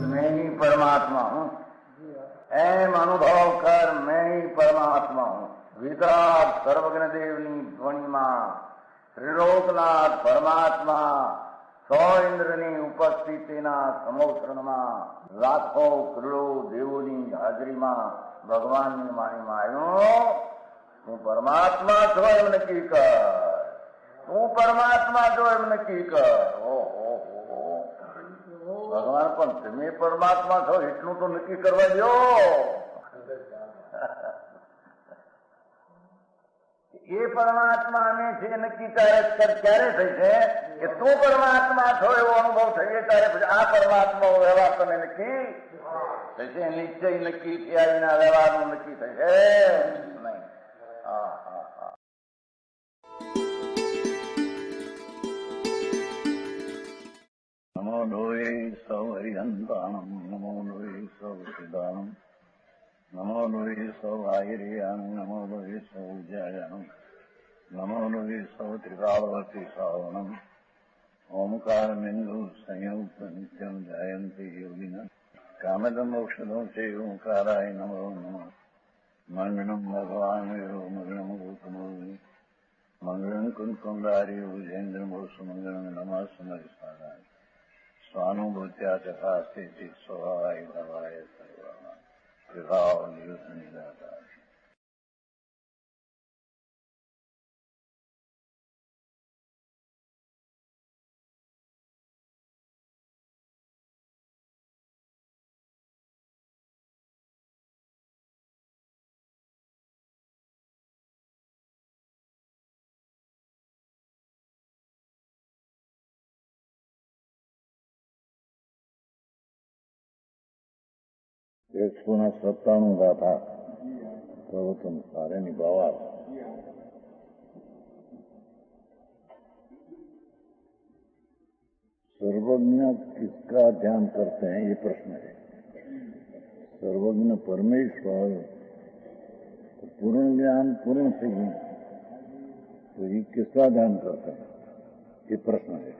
मैं ही परमात्मा हूँ, एम अनुभव कर मैं ही परमात्मा हूँ। वितराग सर्वज्ञ देवनी ध्वनिमा त्रिलोकनाथ परमात्मा सौ इंद्રની ઉપસ્થિતિના સમોત્રણમાં લાખો કરોડો દેવોની હાજરીમાં ભગવાનની વાણીમાં આવ્યો, તું પરમાત્મા છો એમ નક્કી કર, તું પરમાત્મા છો એમ નક્કી કર. ઓહો, ભગવાન પણ તમે પરમાત્મા છો એટલું તો નક્કી કરવા દો. એ પરમાત્માને છે નક્કી ક્યારે થઈ છે કે તું પરમાત્મા છો એવો અનુભવ થઈએ ત્યારે પછી આ પરમાત્મા વ્યવહાર તને નક્કી થશે. નિશ્ચય નક્કી થયા વિના વ્યવહારનું નક્કી થશે નહીં. હા હા હા. નમો લોહે સૌ હરિહંતાણમ, નમો લોહે સૌ સિદ્ધાણમ, નમો લોહે સૌ આયર્યાણમ, નમો લોહે સૌ જયાણમ, નમો લોહે સૌ ત્રિકાળવતી શ્રાવણમ. ઓમકાર બિંદુ સંયુક્ત નિત્યમ જાયંતી યોગિના કામદમ ઔષધો છે ઓંકારાય નમો નમઃ. મંગળમ ભગવાન વિરો મંગળમ ગૌતમોર્મિ મંગળમ કુંકુંડારી ભુજેન્દ્ર મોસુ મંગળમ નમઃ સમરિસારાય સ્વાનુભૂત્યા તથા સ્થિતિ સ્વભાવાય ભવાય સર્વમાં વિભાવ નિયુદ્ધ નિરાકાર. એકસોના 97 ગાથા પ્રવચન सारे निभावा. सर्वज्ञ किसका ध्यान करते हैं, ये प्रश्न है. सर्वज्ञ परमेश्वर तो पूर्ण ज्ञान पूर्ण से ही, तो ये किसका ध्यान करते हैं, ये प्रश्न है.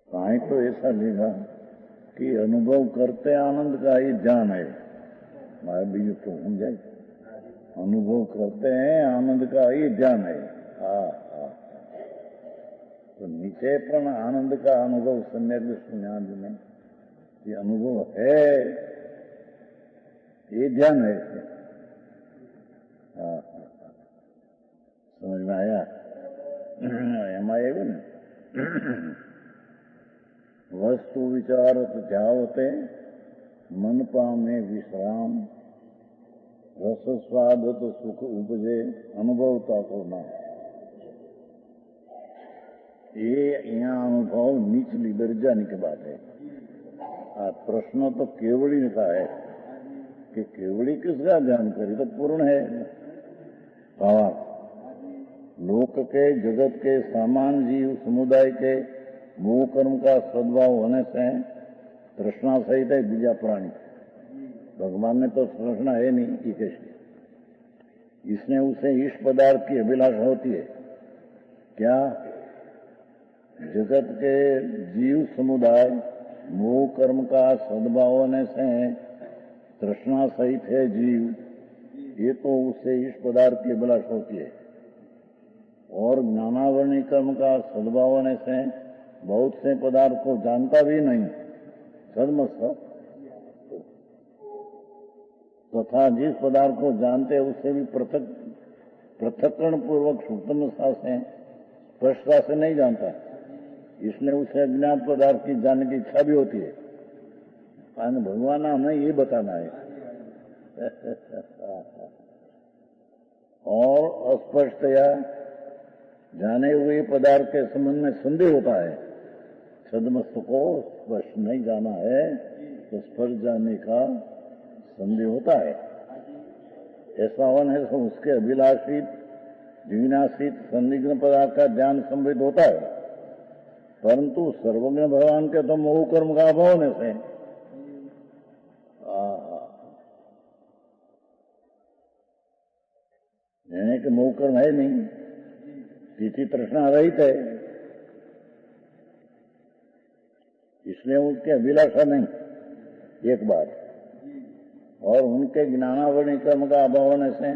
कहीं तो ऐसा लिखा कि अनुभव करते आनंद का ही ध्यान है. मारे बीजू तो हो जाए, अनुभव करते हैं आनंद का ही ध्यान है. हाँ हाँ. तो नीचे पण आनंद का अनुभव सम्यक ज्ञान में ये अनुभव है, ये ध्यान है. हाँ हाँ. समझ में आया? एमा एवं वस्तु विचारत जावते मन पामे विश्राम, रस स्वादत सुख उपजे अनुभवता तो ना. ये यहाँ अनुभव निचली दर्जानी की बात है. आ प्रश्न तो केवड़ी का है कि केवड़ी किसका ध्यान करे, तो पूर्ण है. भावार्थ लोक के जगत के सामान्य जीव समुदाय के मोह कर्म का सद्भाव होने से तृष्णा सहित है बीजा प्राणी. भगवान ने तो तृष्णा है नहीं, ये कैसे? इसने उसे इस पदार्थ की अभिलाषा होती है. क्या जगत के जीव समुदाय मोह कर्म का सद्भाव होने से तृष्णा सहित है जीव, ये तो उसे इस पदार्थ की अभिलाषा होती है. और ज्ञानावरणी कर्म का सद्भाव होने से बहुत से पदार्थ को जानता भी नहीं, सदमस्त. तथा जिस पदार्थ को जानते उससे भी पृथक्करण पूर्वक सूक्ष्मता से स्पष्टता से नहीं जानता, इसलिए उसे अज्ञात पदार्थ की जानने की इच्छा भी होती है. भगवान ने हमें ये बताना है. और अस्पष्टया जाने हुए पदार्थ के संबंध में संदेह होता है. सदमस्त को स्पष्ट नहीं जाना है तो स्पष्ट जाने का संदेह होता है. ऐसा होने से उसके अभिलाषित जिज्ञासित संदिग्ध पदार्थ का ज्ञान संबित होता है. परंतु सर्वज्ञ भगवान के तो मोह कर्म का अभाव होने से है नहीं, तिथि तृष्णा रहित है, इसलिए उसकी अभिलाषा नहीं। एक बात, और उनके ज्ञानावली कर्म का अभाव होने से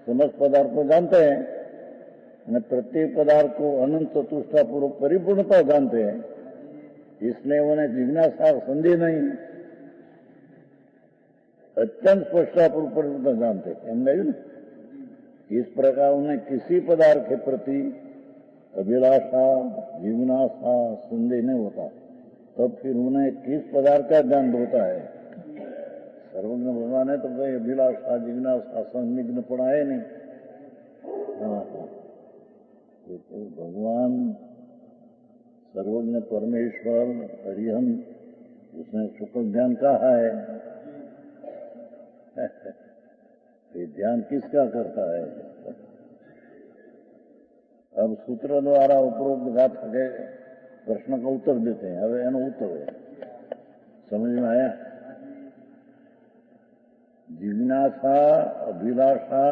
समस्त पदार्थ को जानते हैं और प्रत्येक पदार्थ को अनंत चतुष्टा पूर्वक परिपूर्णता जानते हैं, इसलिए उन्हें जिज्ञासा संधि नहीं, अत्यंत स्पष्टापूर्वक परिपूर्णता जानते हैं। इस प्रकार उन्हें किसी पदार्थ के प्रति अभिलाषा जिज्ञासा संदेह नहीं होता, तब फिर उन्हें किस पदार्थ का ज्ञान होता है? सर्वज्ञ भगवान है तो कोई अभिलाषा जिज्ञासा संदिग्ध पढ़ाए नहीं। तो भगवान सर्वज्ञ परमेश्वर हरिहन, उसने शुक्ल ध्यान कहा है। ये ध्यान किसका करता है? अब सूत्र द्वारा उपरोक्त बात के प्रश्न का उत्तर देते हैं। अब एनो उत्तर है, समझ में आया? जिज्ञासा अभिलाषा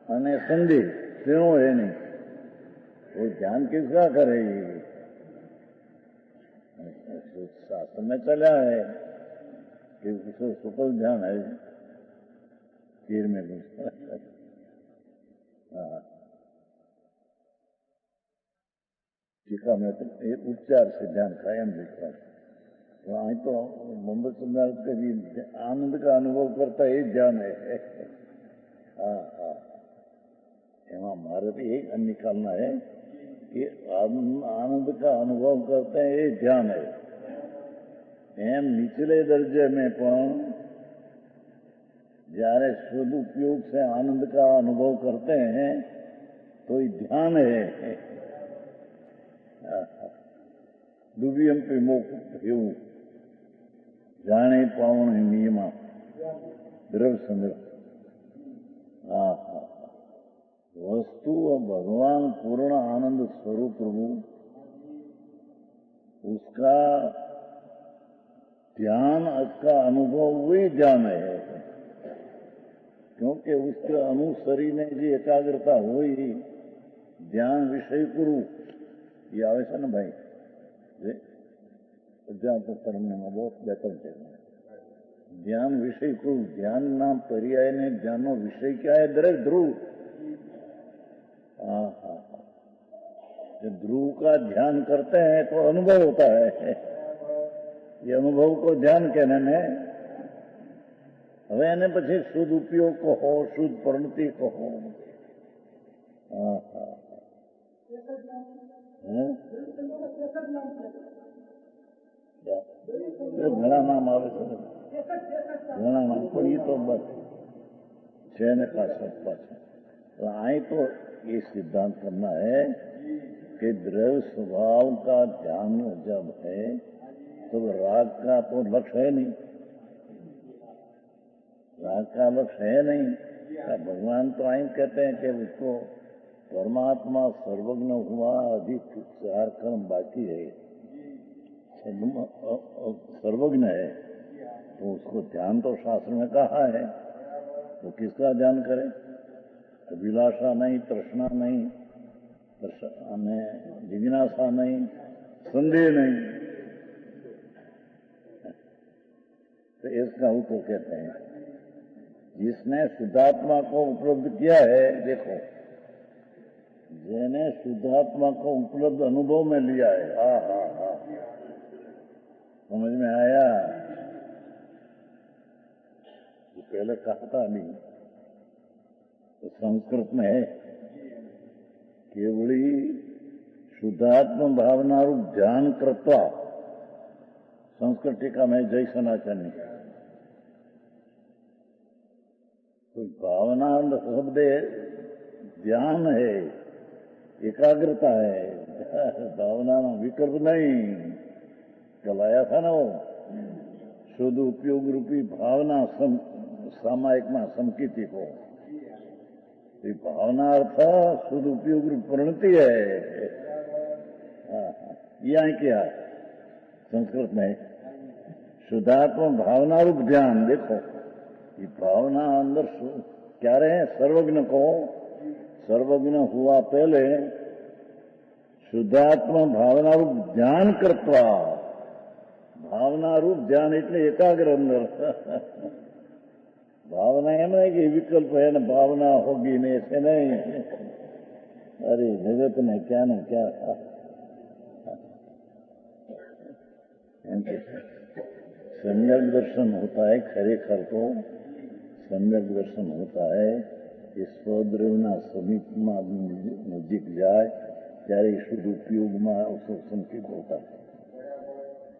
અને संदेह तीनों है नहीं, वो ध्यान किसका करेगी? शास्त्र में चला है कि उसे सुकल ध्यान है, तीर में घुसता है। टीका में तो एक उपचार से ध्यान कायम लिखा है। वहां तो मोहम्मद सल्लल्लाहु अलैहि वसल्लम के भी आनंद का अनुभव करता है, ध्यान है। एवं हमारे भी एक निकालना है कि आनंद का अनुभव करते हैं, ये ध्यान है। एम निचले दर्जे में पण जયારે सदुपयोग से आनंद का अनुभव करते हैं तो ये ध्यान है। दुबियम पे मोक हेવું जाने पावण नियमा द्रव संग्रह। वस्तु और भगवान पूर्ण आनंद स्वरूप प्रभु, उसका ध्यान, उसका अनुभव वही ध्यान है, क्योंकि उसके अनुसरी ने जो एकाग्रता हुई ध्यान विषय गुरु ये आवे છે ને भाई, अध्यात्म कर्म में बहुत बेहतर है। ध्यान विषय को ध्यान नाम पर्याय ने ध्यानो विषय क्या है? दरेक ध्रुव। जब ध्रुव का ध्यान करते हैं तो अनुभव होता है। ये अनुभव को ध्यान कहने में હવે એને પછી શુદ્ધ ઉપયોગ કહો, શુદ્ધ પરિણતિ કહો। ઘણા નામ આવે છે, ઘણા નામ, પણ એ તો બસ છે ને પાછળ पाछा। आई तो ये सिद्धांत करना है कि द्रव्य स्वभाव का ध्यान जब है तो राग का तो लक्ष्य है नहीं, राग का लक्ष्य है नहीं। भगवान तो आई कहते हैं कि उसको परमात्मा सर्वज्ञ हुआ, अधिक 4 कर्म बाकी है, सर्वज्ञ है, तो उसको ध्यान तो शास्त्र में कहा है, तो किसका ध्यान करें? अभिलाषा नहीं, तृष्णा नहीं, जिज्ञासा नहीं, संदेह नहीं। तो इसका उत्तर कहते हैं जिसने शुद्धात्मा को उपलब्ध किया है, देखो जिन्हें शुद्धात्मा को उपलब्ध अनुभव में लिया है, समझ में आया? तो पहले कहा था नहीं, तो संस्कृत में है केवली शुद्धात्म भावना रूप ध्यान कृत्वा, संस्कृत टीका में जय सनातनी। तो भावना शब्द ध्यान है, एकाग्रता है, भावना विकल्प नहीं। कल आया था ना वो शुद्ध उपयोग रूपी भावना सामायिक में संकीति को, भावना अर्थ शुद्ध उपयोग रूप परिणति है। यहाँ क्या संस्कृत में शुद्धात्म भावना रूप ध्यान, देखो ये भावना अंदर क्या रहे? सर्वज्ञ को सर्वज्ञ हुआ पहले शुद्धात्मा भावना रूप ध्यान करता। भावना रूप ध्यान એટલે એકાગ્ર અંદર भावना એમ नहीं कि विकल्प है ना भावना होगी नहीं, ऐसे नहीं। अरे जगत में क्या न क्या सम्यक दर्शन होता है। खरेखर तो सम्यक दर्शन होता है कि સ્વદ્રવ્યના સમીપમાં નજીક જાય ત્યારે શુદ્ધ ઉપયોગમાં સંકેત હોતા है।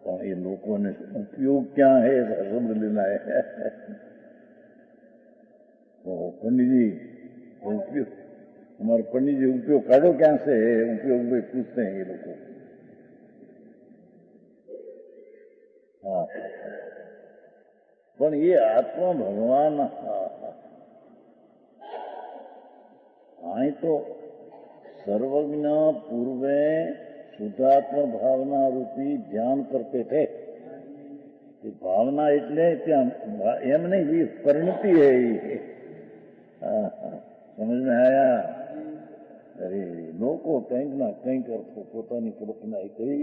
પણ એ લોકોને ઉપયોગ ક્યાં है समझ लेना है। पंडित जी उपयोग, हमारे पंडित जी उपयोग काढ़ो क्या से है, उपयोग में पूछते हैं ये लोग। हाँ, पर ये आत्मा भगवान आई तो सर्वज्ञ पूर्वे शुद्धात्मा भावना रूपी ध्यान करते थे। भावना એટલે ત્યાં એમ नहीं ये परिणति है ये। समझ में आया? अरे लोगों કંઈક ના કંઈક અર્થો પોતાની કલ્પના કરી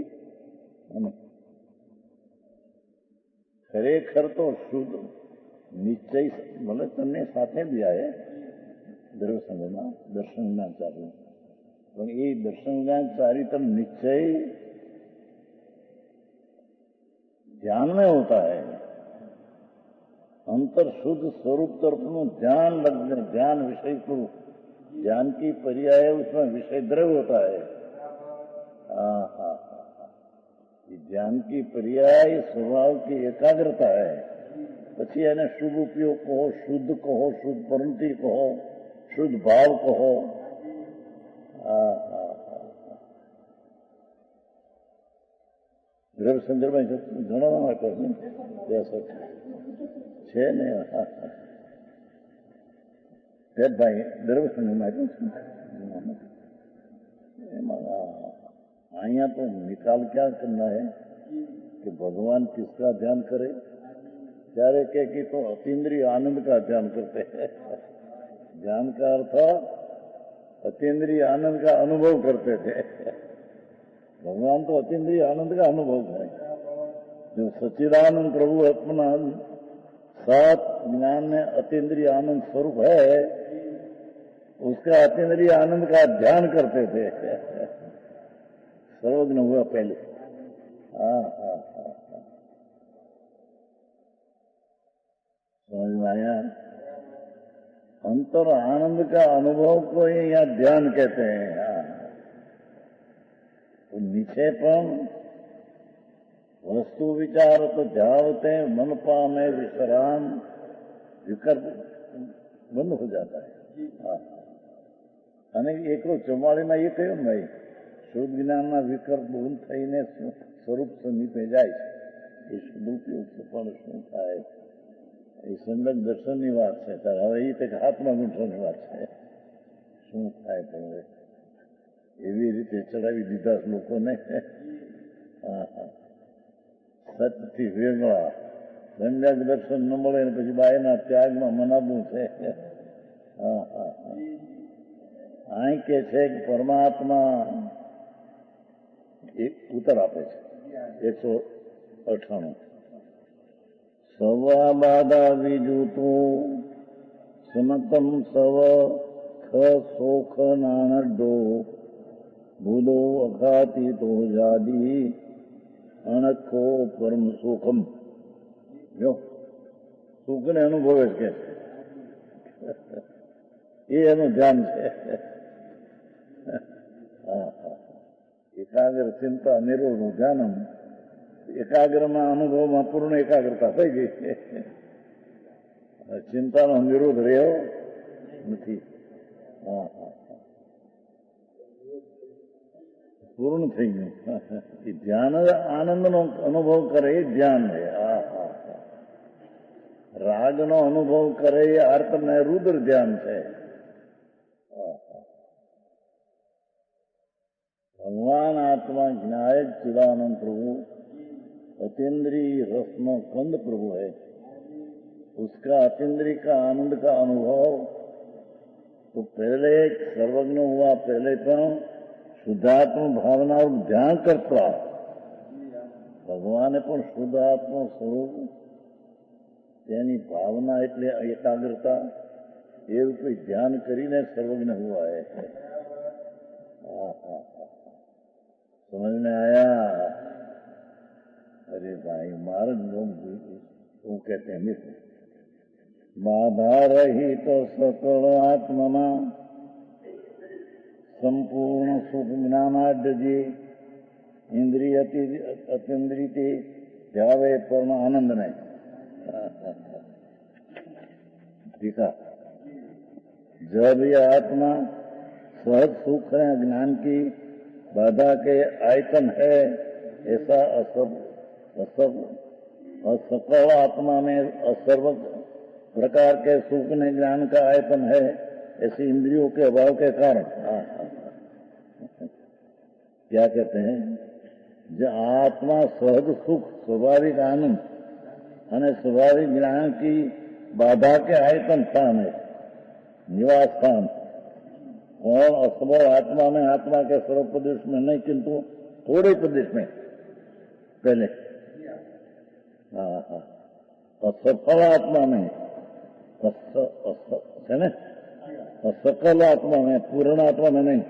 અને ખરેખર તો શુદ્ધ નિશ્ચય ભલે તમને સાથે બી આવે દર્શનમાં દર્શન જ્ઞાન ચાલુ, પણ એ દર્શન જ્ઞાન સારી तरह निश्चय ध्यान में होता है। अंतर शुद्ध स्वरूप तरफ ध्यान लगने, ध्यान विषय को ज्ञान की पर्याय उसमें विषय द्रव्य होता है। ज्ञान की पर्याय स्वभाव की एकाग्रता है। પછી એને શુભ ઉપયોગ કહો, શુદ્ધ કહો, શુદ્ધ પરંતિ કહો, શુદ્ધ ભાવ કહો। રવિશંકરભાઈ જણાવવા માટે છે ને ભાઈ રવિશંકરમાં અહીંયા तो निकाल क्या करना है कि भगवान किसका ध्यान करे। ત્યારે કે तो अतीन्द्रिय आनंद का ध्यान करते हैं। ध्यान का अर्थ अतीन्द्रिय आनंद का अनुभव करते थे। भगवान तो अतीन्द्रिय आनंद का अनुभव है। जो सच्चिदानंद प्रभु अपना सात ज्ञान में अतीन्द्रिय आनंद स्वरूप है, उसका अतीन्द्रिय आनंद का ध्यान करते थे। सर्वज्ञ हुआ पहले। समझ में आया? अंतर आनंद का अनुभव को यहाँ ध्यान कहते हैं। तो नीचे पर वस्तु विचार तो ध्यावते मनपा में विश्राम विकल्प बंद हो जाता है। અને એકલો 44માં એ કહ્યું ભાઈ શુદ્ધ જ્ઞાનના વિકલ્પ બંધ થઈને સ્વરૂપ સમીપે જાય છે। એ શુદ્ધ ઉપયોગ પણ શું થાય એ સંગત દર્શનની વાત છે। ત્યારે હવે એ કંઈક હાથમાં ગૂંઠવાની વાત છે। શું થાય પણ એવી રીતે ચડાવી દીધા લોકોને। સચથી વેગળા સંજ્ઞાક દર્શન ન મળે ને પછી બાયના ત્યાગમાં મનાવવું છે। અહીં કે છે કે પરમાત્મા એક ઉત્તર આપે છે 198 સવા બાધા વિજુતો સમતમ સવ ખ સોખ નાનડો ભૂલો અખાતી તો જાદી અણખો પરમ સુખમ। જો સુખને અનુભવે છે એ એનું ધ્યાન છે। એકાગ્ર ચિંતા નિરોધનું ધ્યાનમ। એકાગ્રમાં અનુભવમાં પૂર્ણ એકાગ્રતા થઈ ગઈ છે। ચિંતાનો નિરોધ રહ્યો નથી। પૂર્ણ થઈ ગયું। એ ધ્યાન આનંદનો અનુભવ કરે એ ધ્યાન છે। રાગનો અનુભવ કરે એ આર્તને રુદ્ર ધ્યાન છે। भगवान आत्मा ज्ञायक चिदानंद प्रभु अतीन्द्रिय रसनो कंद प्रभु है। उसका अतीन्द्रिय का आनंद का अनुभव तो पहले सर्वज्ञ हुआ, पहले तो શુદ્ધાત્મ ભાવનાનું ધ્યાન કરતા ભગવાને પણ શુદ્ધાત્મ સ્વરૂપ તેની ભાવના એટલે એકાગ્રતા એવું કોઈ ધ્યાન કરીને સર્વજ્ઞ हुआ है। समझ में आया? अरे भाई महाराज लोग वो कहते हैं मित्र बाधा रही तो सकल आत्मा संपूर्ण सुख ज्ञानाढ्य इंद्रिय अतीन्द्रिय जावे परम आनंद ने दिखा। जब यह आत्मा सहज सुख है ज्ञान की बाधा के आयतन है, ऐसा असकल आत्मा में सर्व प्रकार के सुख ने ज्ञान का आयतन है, ऐसे इंद्रियों के अभाव के कारण क्या कहते हैं, जो आत्मा सहज सुख स्वाभाविक आनंद અને स्वाभाविक ज्ञान की बाधा के आयतन स्थान है, निवास स्थान। और असबल आत्मा में आत्मा के सर्व प्रदेश में नहीं किंतु थोड़े प्रदेश में पहले असफल आत्मा में है ना, सकल आत्मा में पूर्ण आत्मा में नहीं,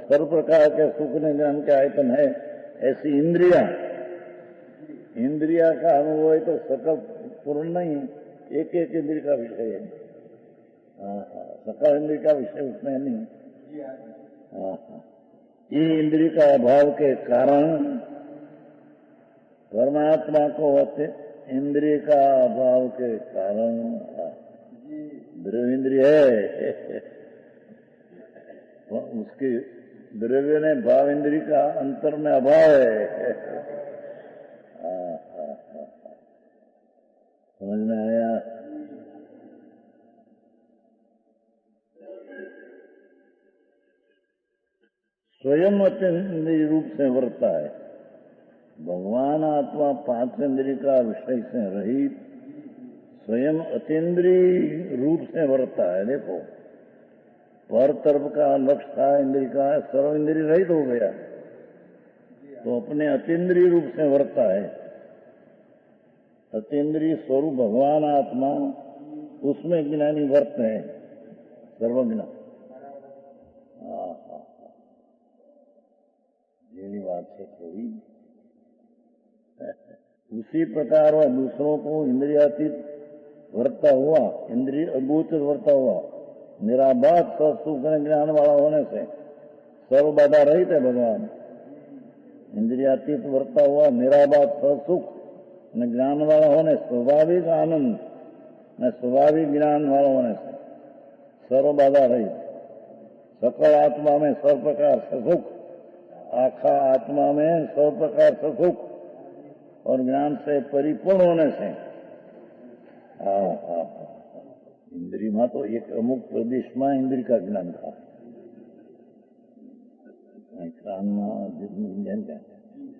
सर्व प्रकार के सुख ने ज्ञान के आयतन है, ऐसी इंद्रिया का अनुभव है तो सकल पूर्ण नहीं, एक एक इंद्रिय का विषय है। सकल इंद्रिय का विषय उसमें नहीं। ये इंद्रिय का अभाव के कारण परमात्मा को इंद्रिय का अभाव के कारण द्रव्य इंद्रिय है, उसके द्रव्य ने भाव इंद्रिय का अंतर में अभाव है। समझ में आया? स्वयं अतीन्द्रिय रूप से वर्ता है। भगवान आत्मा पांच इंद्रिय का विषय से रहित स्वयं अतीन्द्रिय रूप से वर्ता है। देखो पर तरफ का लक्ष्य था इंद्रिय का, सर्व इंद्रिय रहित हो गया तो अपने अतीन्द्रिय रूप से वर्ता है। अतीन्द्रिय स्वरूप भगवान आत्मा उसमें ज्ञानी वर्त है, सर्वज्ञ। यही बात है थोड़ी। उसी प्रकार वह दूसरों को इंद्रियातीत वर्ता हुआ, इंद्रिय अगोचर वर्ता हुआ, निराबाध सुख ज्ञान वाला होने से सर्व बाधा रहित है भगवान। इंद्रियातीत वर्ता हुआ निराबाध सुख ज्ञान वाला होने, स्वाभाविक आनंद न स्वाभाविक ज्ञान वाला होने से सर्व बाधा रहित, सकल आत्मा में सर्व प्रकार से सुख, आखा आत्मा में सर्व प्रकार से सुख और ज्ञान से परिपूर्ण होने से इंद्रिय में तो एक अमुक प्रदेश में इंद्रिय का ज्ञान था, कान में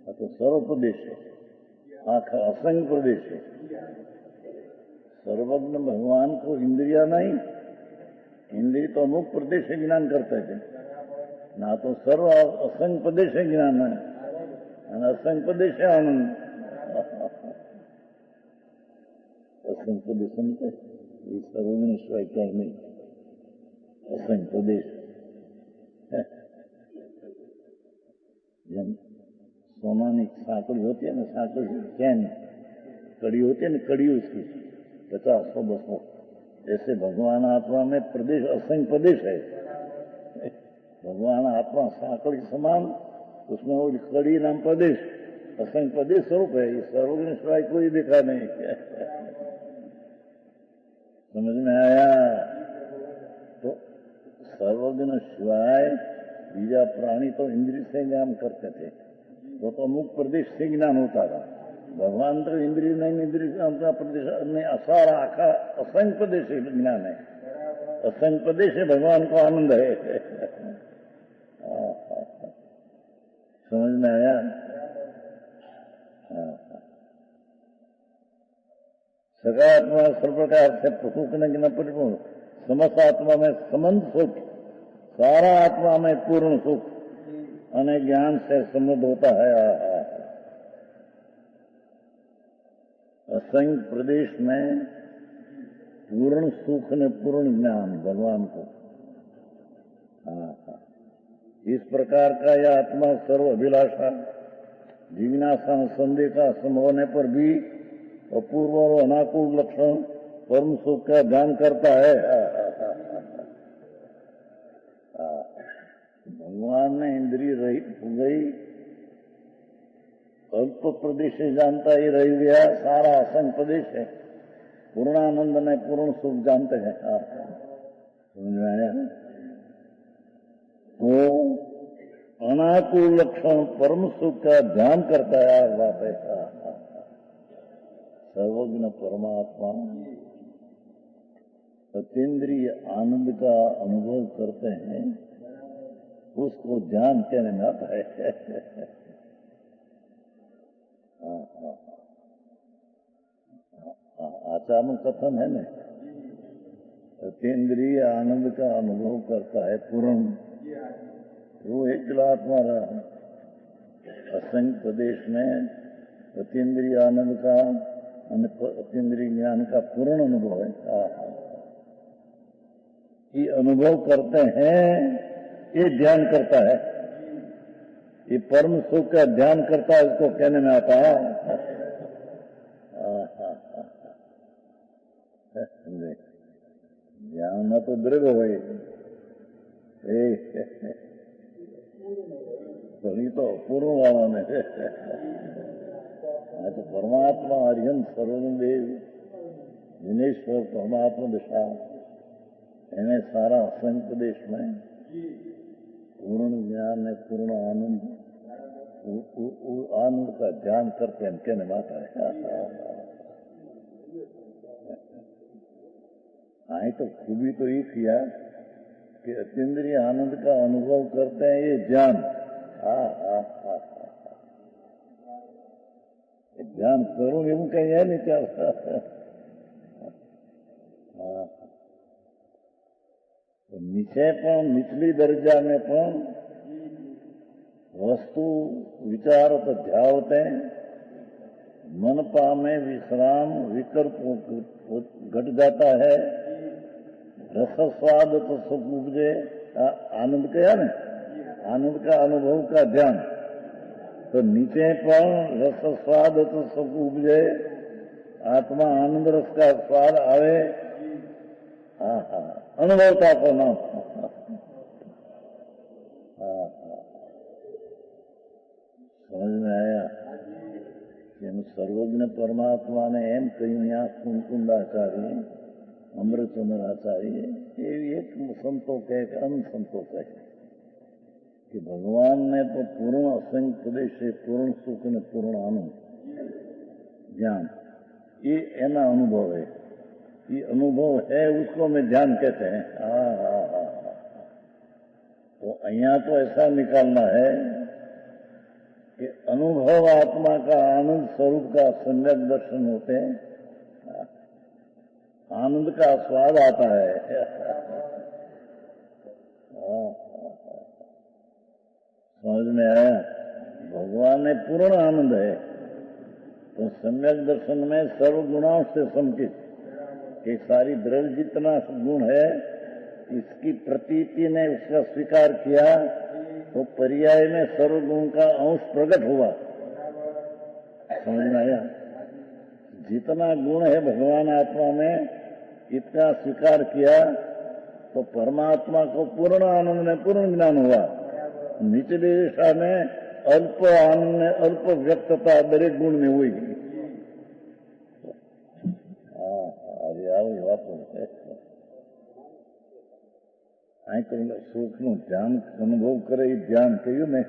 तो सर्व प्रदेश है, आखा असंख्य प्रदेश है। सर्वज्ञ भगवान को इंद्रिया नहीं, इंद्रिय तो अमुक प्रदेश से ज्ञान करते थे ना, तो सर्व असंख्य प्रदेश है ज्ञान है, असंख्य प्रदेश है आनंद। असंख्य प्रदेश ये सर्वज्ञ शिवाय क्या नहीं, असंख्य प्रदेश જેમ સોનાની સાંકળી होती है ना, साकड़ी चैन कड़ी होती है ना, कड़ी उसकी 50-100-200, ऐसे भगवान आत्मा में प्रदेश असंख्य प्रदेश है। भगवान आत्मा साकड़ी समान, उसमें वो कड़ी नाम प्रदेश असंख्य प्रदेश स्वरूप है। ये सर्वज्ञ शिवाय कोई दिखा नहीं। समझ में आया? तो सर्वज्ञ शिवाय बीजा प्राणी तो इंद्रिय से ज्ञान करते थे, वो तो अमुक प्रदेश से ज्ञान होता था। भगवान तो इंद्रिय नहीं, इंद्रिय का प्रदेश में असारा आखा असंख्य प्रदेश ज्ञान है, असंख्य प्रदेश है, भगवान को आनंद है। समझ में आया? सकारात्मक सर्व प्रकार से सुख न परिपूर्ण, समस्त आत्मा में समंत सुख, सारा आत्मा में पूर्ण सुख अने ज्ञान से समृद्ध होता है। असंख्य प्रदेश में पूर्ण सुख ने पूर्ण ज्ञान भगवान को। इस प्रकार का यह आत्मा सर्व अभिलाषा जिज्ञासा संदेह का संभवने पर भी अपूर्व और अनाकूल लक्षण परम सुख का ध्यान करता है। भगवान ने इंद्रिय रहित हो गई, अल्प प्रदेश जानता ही रह गया, सारा असंख्य प्रदेश है। पूर्णानंद ने पूर्ण सुख जानते हैं। समझ में आया? तो अनाकूल लक्षण परम सुख का ध्यान करता है। बात है सर्वज्ञ परमात्मा अतीन्द्रिय आनंद का अनुभव करते हैं, उसको ध्यान कहने में आता है। आचार्य कथन है न, अतीन्द्रिय आनंद का अनुभव करता है पूर्ण, वो एकला आत्मा रहा। असंख्य प्रदेश में अतीन्द्रिय आनंद का, अतीन्द्रिय ज्ञान का पूर्ण अनुभव है। ये अनुभव करते हैं, ये ध्यान करता है, ये परम सुख का ध्यान करता है, इसको कहने में आता है। ध्यान में तो दृढ़ हो गई, तो पूर्ण वाला ने तो परमात्मा हरिहंस सर्वदेव जिनेश्वर परमात्मा दिशा इन्हें सारा असंख्य प्रदेश में पूर्ण ज्ञान है, पूर्ण आनंद, आनंद का ध्यान करते हैं, कहने माता है। आई तो खूबी तो ये किया कि अतीन्द्रिय आनंद का अनुभव करते हैं, ये ज्ञान। ध्यान करूं એવું कहीं है नहीं क्या? तो नीचे पण निचली दर्जा में पण वस्तु विचार तो ध्यावते मन पामे विश्राम विकल्प घट जाता है, रस स्वाद तो सुख उपजे, आनंद कया ने, आनंद का अनुभव का ध्यान। तो नीचे पर रस स्वाद तो सुख उपजे, आत्मा आनंद रस का स्वाद आवे, अनुभवता को नाम। समझ में आया कि सर्वज्ञ परमात्मा ने एम कही कुंकुंदाचार्य अमृतचंद्र आचार्य, ये एक संतोष है, एक अन्य संतोष है कि भगवान ने तो पूर्ण असंख्य प्रदेश से पूर्ण सुख ने पूर्ण आनंद ज्ञान, ये एना अनुभव है, ये अनुभव है, उसको मैं ध्यान कहते हैं। तो अहिया तो ऐसा निकालना है कि अनुभव आत्मा का आनंद स्वरूप का सम्यक दर्शन होते हैं, आनंद का स्वाद आता है। समझ में आया? भगवान में पूर्ण आनंद है, तो सम्यक दर्शन में सर्व गुणाओं से समुचित कि सारी द्रव्य जितना गुण है, इसकी प्रतीति ने उसका स्वीकार किया तो पर्याय में सर्व गुण का अंश प्रकट हुआ। समझ में आया? जितना गुण है भगवान आत्मा में, इतना स्वीकार किया तो परमात्मा को पूर्ण आनंद में पूर्ण ज्ञान हुआ। निचली दिशा में अल्प आनंद में अल्प व्यक्तता दरेक गुण में हुई। अरे आओ बात आई तो सुख નું ધ્યાન અનુભવ કરે, એ ધ્યાન કહ્યું ને,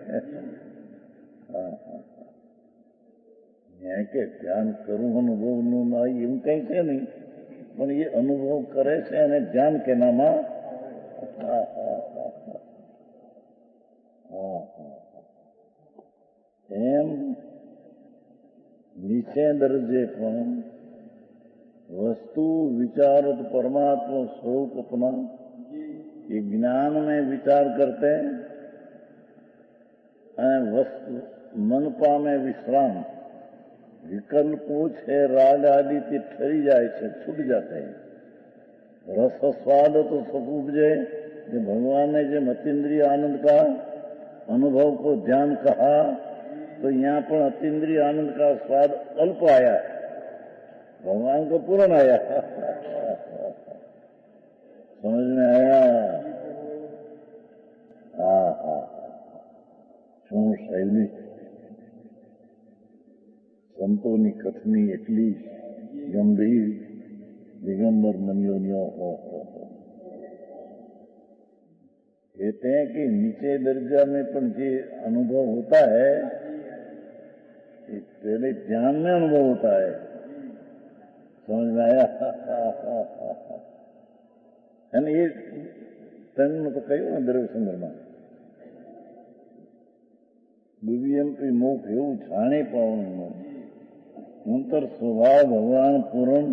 કે ધ્યાન કરવું અનુભવનું ના એવું કઈ છે નહીં, પણ એ અનુભવ કરે છે અને ધ્યાન કેનામાં એમ નીચે દરજ્જે પણ वस्तु विचारत परमात्मा स्वरूप अपना, ये ज्ञान में विचार करते वस्तु मन पामे विश्राम, विकल्पो छे राग आदि ते ठरी जाए छे, छूट जाते हैं। रस स्वाद तो सुख उपजे, जो भगवान ने जो अतीन्द्रिय आनंद का अनुभव को ध्यान कहा, तो यहाँ पर अतीन्द्रिय आनंद का स्वाद अल्प आया, भगवान को पूर्ण आया। समझ में आया? શું શૈલી સંતોની કથની એટલી ગંભીર, દિગંબર મનીયો हो। कहते हैं कि नीचे दर्जा में पण जे अनुभव होता है, पहले ध्यान में अनुभव होता है। समझ में आया? ये तन तो कहू ने द्रव्य संग्रह दिव्यंपी मुख એવું જાણે પાવનું અંતર स्वभाव भगवान पूर्ण,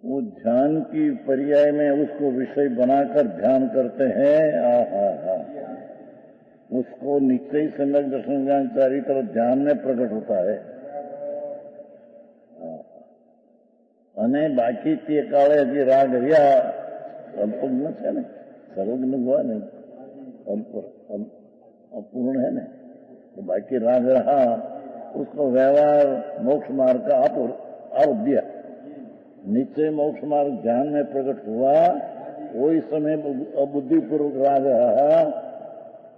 वो ध्यान की पर्याय में उसको विषय बनाकर ध्यान करते हैं। उसको निश्चय सम्यक दर्शन ज्ञान चारी तरफ ध्यान में प्रकट होता है। અને બાકી તે કાળે જે રાગ રહ્યા અલ્પજ્ઞ છે ને, સર્વજ્ઞ हुआ नहीं, अपूर्ण है ना, तो बाकी राग रहा, उसको व्यवहार मोक्ष मार्ग का आप दिया। निश्चय मोक्ष मार्ग ध्यान में प्रकट हुआ, वही समय बुद्धिपूर्वक राग रहा,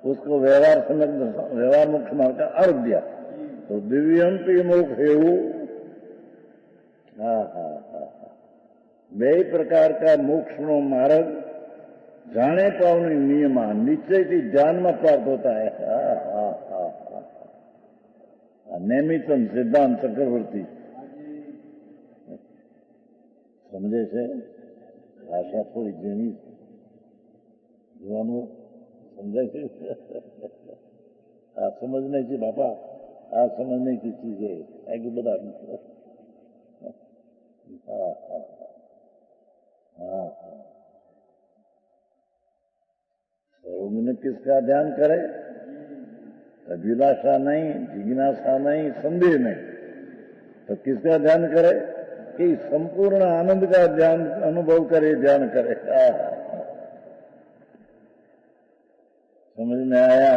उसको व्यवहार मोक्ष मार्ग का अर्थ दिया। तो दिव्यंपी मोक्ष हेऊ બે પ્રકાર का मोक्ष नो मार्ग जाने पावनी नियम निश्चय थी ध्यान में प्राप्त होता है। नैमितम सिद्धांत चक्रवर्ती समझे से भाषा थोड़ी झीणी જોવાનું समझे से आ समझने की बापा आ समझने की चीज है आगे बता। सर्वज्ञ किसका ध्यान करे? अभिलाषा नहीं, जिज्ञासा नहीं, संदेह नहीं, तो किसका ध्यान करे? कि संपूर्ण आनंद का ध्यान अनुभव करे, ध्यान करे। समझ में आया?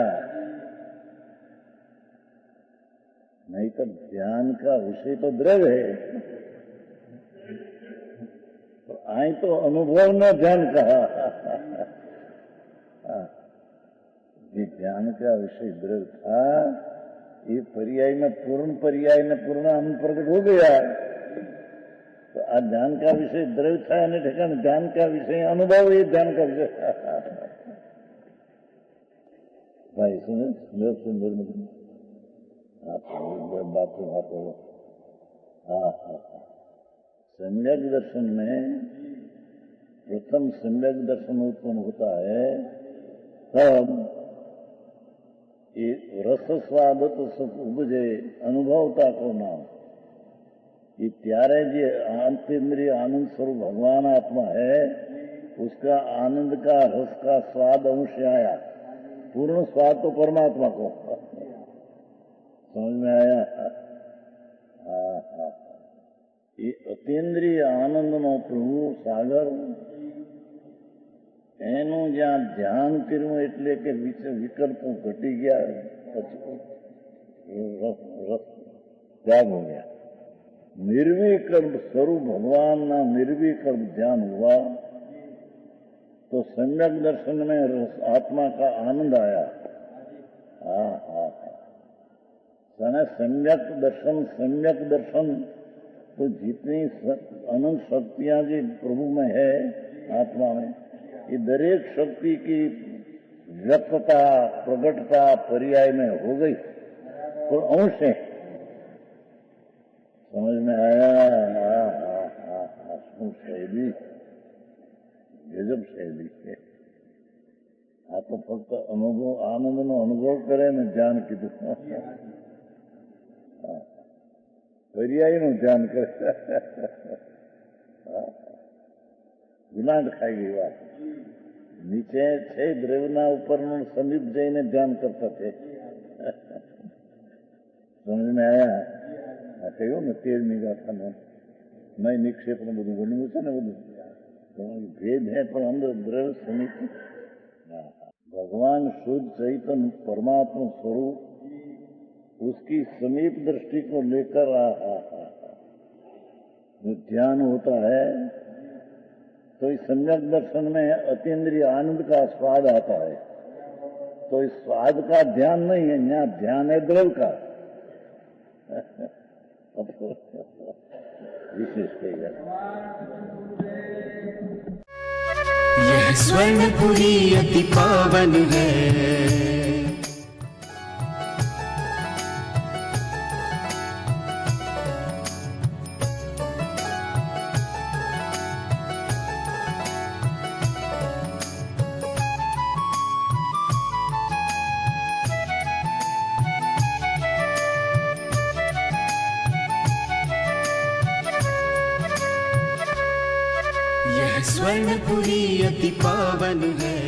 नहीं तो ध्यान का विषय तो द्रव्य है, तो आई तो अनुभव में ध्यान कहा। ये ध्यान का विषय द्रव्य था, ये पर्याय में पूर्ण आनंद प्रकट हो गया। तो आज ध्यान का विषय द्रव्य था, ठिकाने ध्यान का विषय अनुभव, ये ध्यान का विषय। भाई सुनो सुंदर बात हो। सम्यक दर्शन में प्रथम सम्यक दर्शन उत्पन्न होता है, तब ये रस स्वाद तो सुख उपजे अनुभवता को नाम, ये त्यारे जो अंतरिंद्रिय आनंद स्वरूप भगवान आत्मा है, उसका आनंद का रस का स्वाद अंश आया। पूर्ण स्वाद तो परमात्मा को। समझ में आया? ये अतीन्द्रिय आनंद नो प्रभु सागर एनु ज्यां ध्यान कर्યું એટલે કે વિકલ્પો ઘટી ગયા, त्याग हो गया। निर्विकल्प स्वरूप भगवान ना निर्विकल्प ध्यान हुआ, तो सम्यक दर्शन में आत्मा का आनंद आया। सम्यक दर्शन तो जितनी अनंत शक्तियां जी प्रभु में है, आत्मा में, ये दरेक शक्ति की व्यक्तता प्रकटता पर्याय में हो गई, तो अंश है। समझ में आया? शैली गजब शैली है। आ तो फक्त अनुभव आनंद नो अनुभव करे ने ज्ञान कीधुं। પર્યાયનું ધ્યાન કરે. ગુલાંટ ખાઈ ગઈ વાત. નીચે છે દ્રવ્યના ઉપરનું સમીપ જઈને ધ્યાન કરતા છે. સમજમાં આયા? આ કહ્યું ને 13મી ગાથામાં નહીં નિક્ષેપ ને બધું ગણવું છે ને બધું भेद है पर अंदर द्रव्य समीप. भगवान शुद्ध चैतन्य परमात्मा स्वरूप उसकी समीप दृष्टि को लेकर जो ध्यान होता है तो इस सम्यक दर्शन में अतीन्द्रिय आनंद का स्वाद आता है. तो इस स्वाद का ध्यान नहीं है, यहाँ ध्यान है द्रव्य का. विशेष कहिए यह स्वर्णपुरी अति पावन है. यह स्वर्णपुरी अति पावन है.